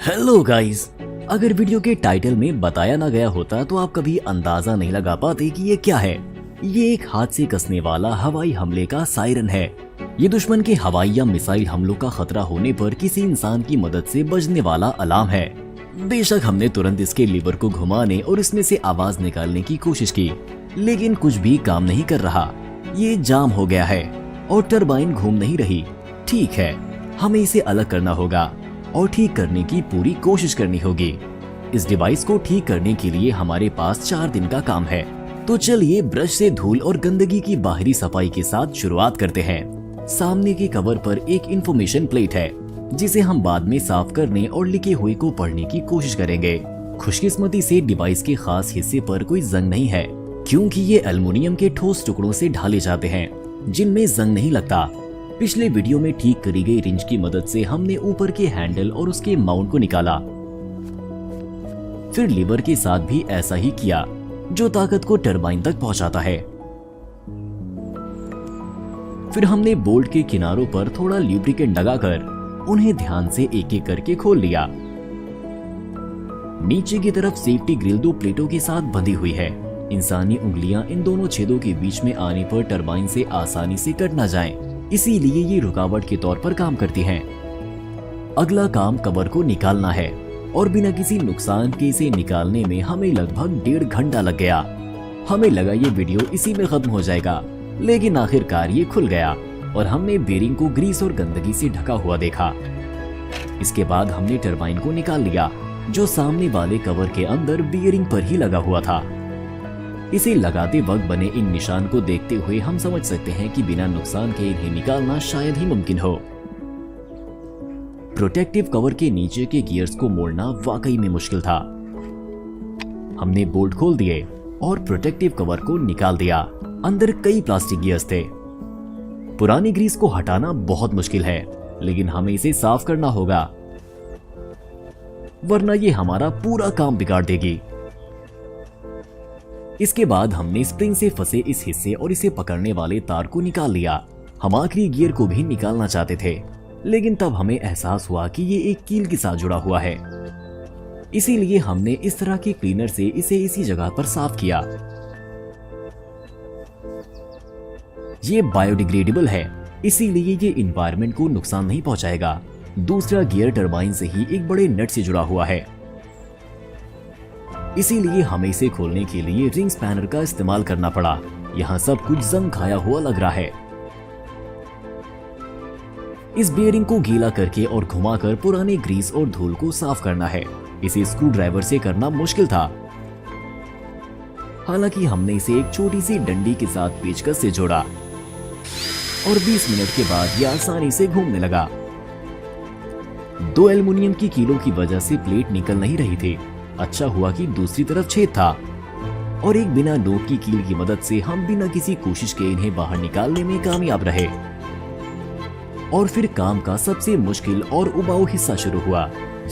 Hello guys. अगर video के title में बताया ना गया होता तो आप कभी अंदाजा नहीं लगा पाते कि ये क्या है। ये एक हाथ से कसने वाला हवाई हमले का सायरन है। ये दुश्मन के हवाई या मिसाइल हमलों का खतरा होने पर किसी इंसान की मदद से बजने वाला अलार्म है। बेशक हमने तुरंत इसके लीवर को घुमाने और इसमें से आवाज निकालने की कोशिश की, लेकिन कुछ भी काम नहीं कर रहा। ये जाम हो गया है और टरबाइन घूम नहीं रही। ठीक है, हमें इसे अलग करना होगा और ठीक करने की पूरी कोशिश करनी होगी। इस डिवाइस को ठीक करने के लिए हमारे पास 4 दिन का काम है। तो चलिए ब्रश से धूल और गंदगी की बाहरी सफाई के साथ शुरुआत करते हैं। सामने के कवर पर एक इंफॉर्मेशन प्लेट है जिसे हम बाद में साफ करने और लिखे हुए को पढ़ने की कोशिश करेंगे। खुशकिस्मती से डिवाइस के खास हिस्से पर कोई जंग नहीं है, क्योंकि ये एल्युमिनियम के ठोस टुकड़ों से ढाले जाते हैं जिनमें जंग नहीं लगता। पिछले वीडियो में ठीक करी गई रिंच की मदद से हमने ऊपर के हैंडल और उसके माउंट को निकाला। फिर लीवर के साथ भी ऐसा ही किया, जो ताकत को टरबाइन तक पहुंचाता है। फिर हमने बोल्ट के किनारों पर थोड़ा ल्यूब्रिकेंट लगाकर उन्हें ध्यान से एक एक करके खोल लिया। नीचे की तरफ सेफ्टी ग्रिल 2 प्लेटों के साथ बंधी हुई है। इंसानी उंगलियां इन दोनों छेदों के बीच में आने पर टरबाइन से आसानी से कट ना जाएं, इसीलिए ये रुकावट के तौर पर काम करती हैं। अगला काम कवर को निकालना है और बिना किसी नुकसान के इसे निकालने में हमें लगभग 1.5 घंटा लग गया। हमें लगा ये वीडियो इसी में खत्म हो जाएगा, लेकिन आखिरकार ये खुल गया और हमने बेरिंग को ग्रीस और गंदगी से ढका हुआ देखा। इसके बाद हमने टरबाइन को निकाल लिया, जो सामने वाले कवर के अंदर बेरिंग पर ही लगा हुआ था। इसे लगाते वक्त बने इन निशान को देखते हुए हम समझ सकते हैं कि बिना नुकसान के इन्हें निकालना शायद ही मुमकिन हो। प्रोटेक्टिव कवर के नीचे के गियर्स को मोड़ना वाकई में मुश्किल था। हमने बोल्ट खोल दिए और प्रोटेक्टिव कवर को निकाल दिया। अंदर कई प्लास्टिक गियर्स थे। पुरानी ग्रीस को हटाना बहुत मुश्किल है, लेकिन हमें इसे साफ करना होगा, वरना ये हमारा पूरा काम बिगाड़ देगी। इसके बाद हमने स्प्रिंग से फंसे इस हिस्से और इसे पकड़ने वाले तार को निकाल लिया। हम आखिरी गियर को भी निकालना चाहते थे, लेकिन तब हमें एहसास हुआ कि ये एक कील के साथ जुड़ा हुआ है। इसीलिए हमने इस तरह के क्लीनर से इसे इसी जगह पर साफ किया। ये बायोडिग्रेडेबल है, इसीलिए ये एनवायरनमेंट को नुकसान नहीं पहुंचाएगा। दूसरा गियर टरबाइन से ही एक बड़े नट से जुड़ा हुआ है, इसीलिए हमें इसे खोलने के लिए रिंग स्पैनर का इस्तेमाल करना पड़ा। यहाँ सब कुछ जंग खाया हुआ लग रहा है। इस बेयरिंग को गीला करके और घुमाकर पुराने ग्रीस और धूल को साफ करना है। इसे स्क्रू ड्राइवर से करना मुश्किल था, हालांकि हमने इसे एक छोटी सी डंडी के साथ पेचकस से जोड़ा और 20 मिनट के बाद यह आसानी से घूमने लगा। 2 एल्युमिनियम की कीलों की वजह से प्लेट निकल नहीं रही थी। अच्छा हुआ कि दूसरी तरफ छेद था और एक बिना नोक की कील की मदद से हम बिना किसी कोशिश के इन्हें बाहर निकालने में कामयाब रहे। और फिर काम का सबसे मुश्किल और उबाऊ हिस्सा शुरू हुआ,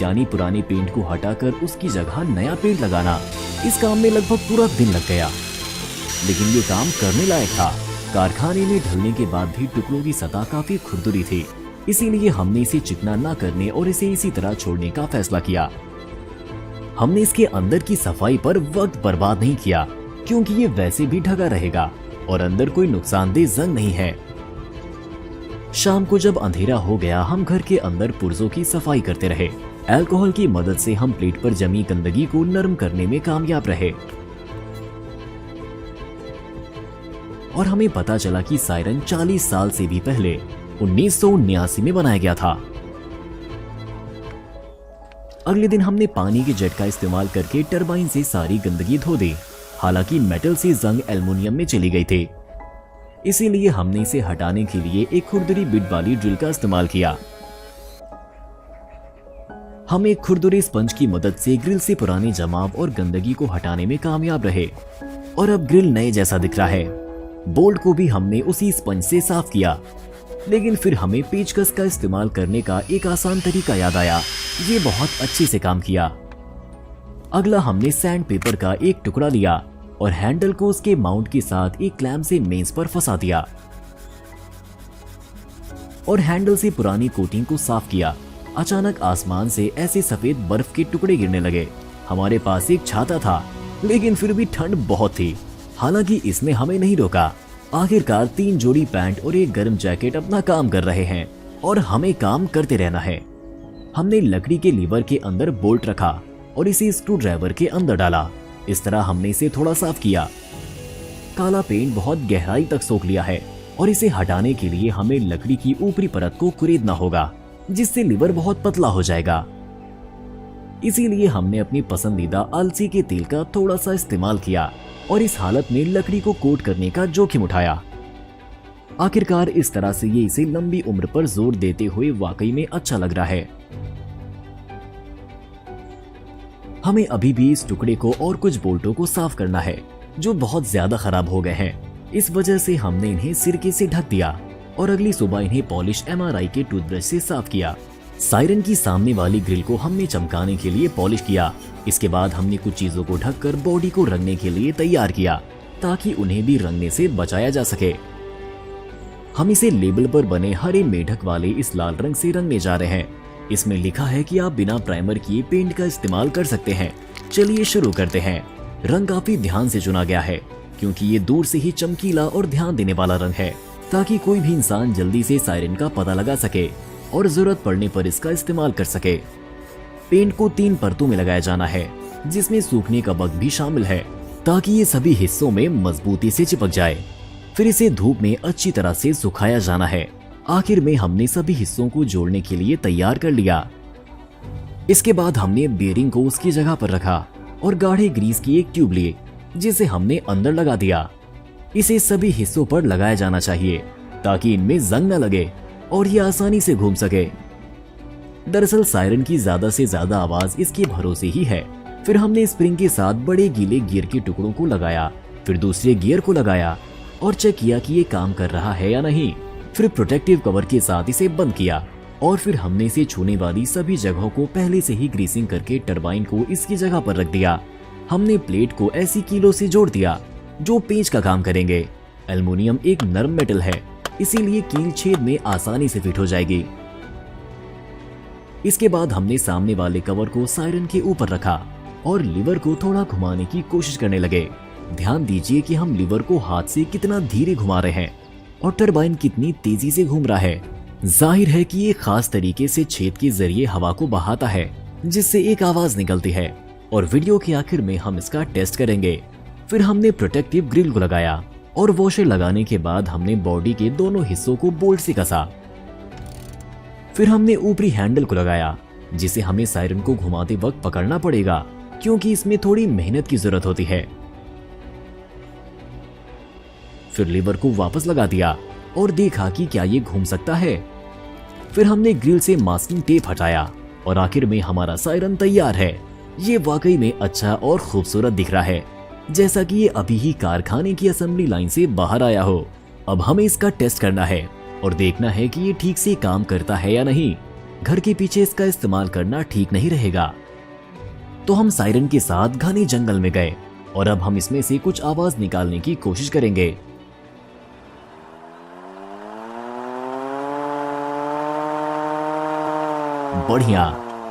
यानी पुरानी पेंट को हटाकर उसकी जगह नया पेंट लगाना। इस काम में लगभग पूरा दिन लग गया, लेकिन ये काम करने लायक था। कारखाने में ढलने के बाद भी टुकड़ों की सतह काफी खुरदुरी थी, इसीलिए हमने इसे चिकना न करने और इसे इसी तरह छोड़ने का फैसला किया। हमने इसके अंदर की सफाई पर वक्त बर्बाद नहीं किया, क्योंकि ये वैसे भी ढका रहेगा और अंदर कोई नुकसानदेह जंग नहीं है। शाम को जब अंधेरा हो गया, हम घर के अंदर पुर्जों की सफाई करते रहे। अल्कोहल की मदद से हम प्लेट पर जमी गंदगी को नरम करने में कामयाब रहे और हमें पता चला कि सायरन 40 साल से भी पहले 1979 में बनाया गया था। अगले दिन हमने पानी के जेट का इस्तेमाल करके टरबाइन से सारी गंदगी धो दी। हालांकि मेटल से जंग एल्युमिनियम में चली गई थी, इसीलिए हमने इसे हटाने के लिए एक खुरदुरी बिट वाली ड्रिल का इस्तेमाल किया। हम एक खुरदुरे स्पंज की मदद से ग्रिल से पुराने जमाव और गंदगी को हटाने में कामयाब रहे और अब ग्रिल नए जैसा दिख रहा है। बोल्ट को भी हमने उसी स्पंज से साफ किया, लेकिन फिर हमें पेचकस का इस्तेमाल करने का एक आसान तरीका याद आया। ये बहुत अच्छे से काम किया। अगला हमने सैंड पेपर का एक टुकड़ा लिया और हैंडल को उसके माउंट के साथ एक क्लैंप से मेज पर फंसा दिया और हैंडल से पुरानी कोटिंग को साफ किया। अचानक आसमान से ऐसे सफेद बर्फ के टुकड़े गिरने लगे। हमारे पास एक छाता था, लेकिन फिर भी ठंड बहुत थी। हालांकि इसने हमें नहीं रोका। आखिरकार 3 जोड़ी पैंट और एक गर्म जैकेट अपना काम कर रहे हैं और हमें काम करते रहना है। हमने लकड़ी के लीवर के अंदर बोल्ट रखा और इसे स्क्रू ड्राइवर के अंदर डाला। इस तरह हमने इसे थोड़ा साफ किया। काला पेंट बहुत गहराई तक सोख लिया है और इसे हटाने के लिए हमें लकड़ी की ऊपरी परत को कुरेदना होगा, जिससे लीवर बहुत पतला हो जाएगा। इसीलिए हमने अपनी पसंदीदा अलसी के तेल का थोड़ा सा इस्तेमाल किया और इस हालत में लकड़ी को कोट करने का जोखिम उठाया। आखिरकार इस तरह से ये इसे लंबी उम्र पर जोर देते हुए वाकई में अच्छा लग रहा है। हमें अभी भी इस टुकड़े को और कुछ बोल्टों को साफ करना है जो बहुत ज्यादा खराब हो गए हैं। इस वजह से हमने इन्हें सिरके से ढक दिया और अगली सुबह इन्हें पॉलिश MRI के टूथब्रश से साफ किया। सायरन की सामने वाली ग्रिल को हमने चमकाने के लिए पॉलिश किया। इसके बाद हमने कुछ चीजों को ढककर बॉडी को रंगने के लिए तैयार किया ताकि उन्हें भी रंगने से बचाया जा सके। हम इसे लेबल पर बने हरे मेढक वाले इस लाल रंग से रंगने जा रहे हैं। इसमें लिखा है कि आप बिना प्राइमर किए पेंट का इस्तेमाल कर सकते हैं। चलिए शुरू करते हैं। रंग काफी ध्यान से चुना गया है क्योंकि ये दूर से ही चमकीला और ध्यान देने वाला रंग है, ताकि कोई भी इंसान जल्दी से सायरन का पता लगा सके और जरूरत पड़ने पर इसका इस्तेमाल कर सके। पेंट को 3 परतों में लगाया जाना है, जिसमें सूखने का वक्त भी शामिल है ताकि ये सभी हिस्सों में मजबूती से चिपक जाए। फिर इसे धूप में अच्छी तरह से सुखाया जाना है। आखिर में हमने सभी हिस्सों को जोड़ने के लिए तैयार कर लिया। इसके बाद हमने बेयरिंग को उसकी जगह पर रखा और गाढ़े ग्रीस की एक ट्यूब ली, जिसे हमने अंदर लगा दिया। इसे सभी हिस्सों पर लगाया जाना चाहिए ताकि इनमें जंग न लगे और ये आसानी से घूम सके। दरअसल सायरन की ज्यादा से ज्यादा आवाज इसके भरोसे ही है। फिर हमने स्प्रिंग के साथ बड़े गीले गियर के टुकड़ों को लगाया, फिर दूसरे गियर को लगाया और चेक किया कि ये काम कर रहा है या नहीं। फिर प्रोटेक्टिव कवर के साथ इसे बंद किया और फिर हमने इसे छूने वाली सभी जगहों को पहले से ही ग्रीसिंग करके टरबाइन को इसकी जगह पर रख दिया। हमने प्लेट को ऐसी कीलों से जोड़ दिया जो पेंच का काम करेंगे। एल्युमिनियम एक नरम मेटल है, इसीलिए कील छेद में आसानी से फिट हो जाएगी। इसके बाद हमने सामने वाले कवर को सायरन के ऊपर रखा और लीवर को थोड़ा घुमाने की कोशिश करने लगे। ध्यान दीजिए कि हम लीवर को हाथ से कितना धीरे घुमा रहे हैं और टरबाइन कितनी तेजी से घूम रहा है। जाहिर है कि ये खास तरीके से छेद के जरिए हवा को बहाता है, जिससे एक आवाज निकलती है और वीडियो के आखिर में हम इसका टेस्ट करेंगे। फिर हमने प्रोटेक्टिव ग्रिल को लगाया और वॉशर लगाने के बाद हमने बॉडी के दोनों हिस्सों को बोल्ट से कसा। फिर हमने ऊपरी हैंडल को लगाया, जिसे हमें सायरन को घुमाते वक्त पकड़ना पड़ेगा क्योंकि इसमें थोड़ी मेहनत की जरूरत होती है। फिर लीवर को वापस लगा दिया और देखा कि क्या ये घूम सकता है। फिर हमने ग्रिल से मास्किंग टेप हटाया और आखिर में हमारा सायरन तैयार है। ये वाकई में अच्छा और खूबसूरत दिख रहा है, जैसा कि ये अभी ही कारखाने की असेंबली लाइन से बाहर आया हो। अब हमें इसका टेस्ट करना है और देखना है कि ये ठीक से काम करता है या नहीं। घर के पीछे इसका इस्तेमाल करना ठीक नहीं रहेगा। तो हम सायरन के साथ घने जंगल में गए और अब हम इसमें से कुछ आवाज निकालने की कोशिश करेंगे। बढ़िया,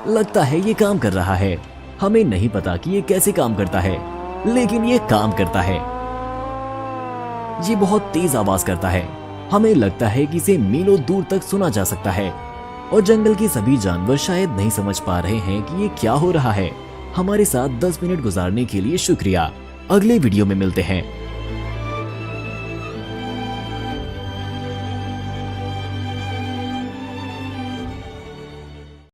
लगता है ये काम कर रहा है। हमें नहीं पता कि ये कैसे काम करता है, लेकिन ये काम करता है। ये बहुत तेज आवाज करता है। हमें लगता है कि इसे मीलों दूर तक सुना जा सकता है और जंगल के सभी जानवर शायद नहीं समझ पा रहे हैं कि ये क्या हो रहा है। हमारे साथ 10 मिनट गुजारने के लिए शुक्रिया। अगले वीडियो में मिलते हैं।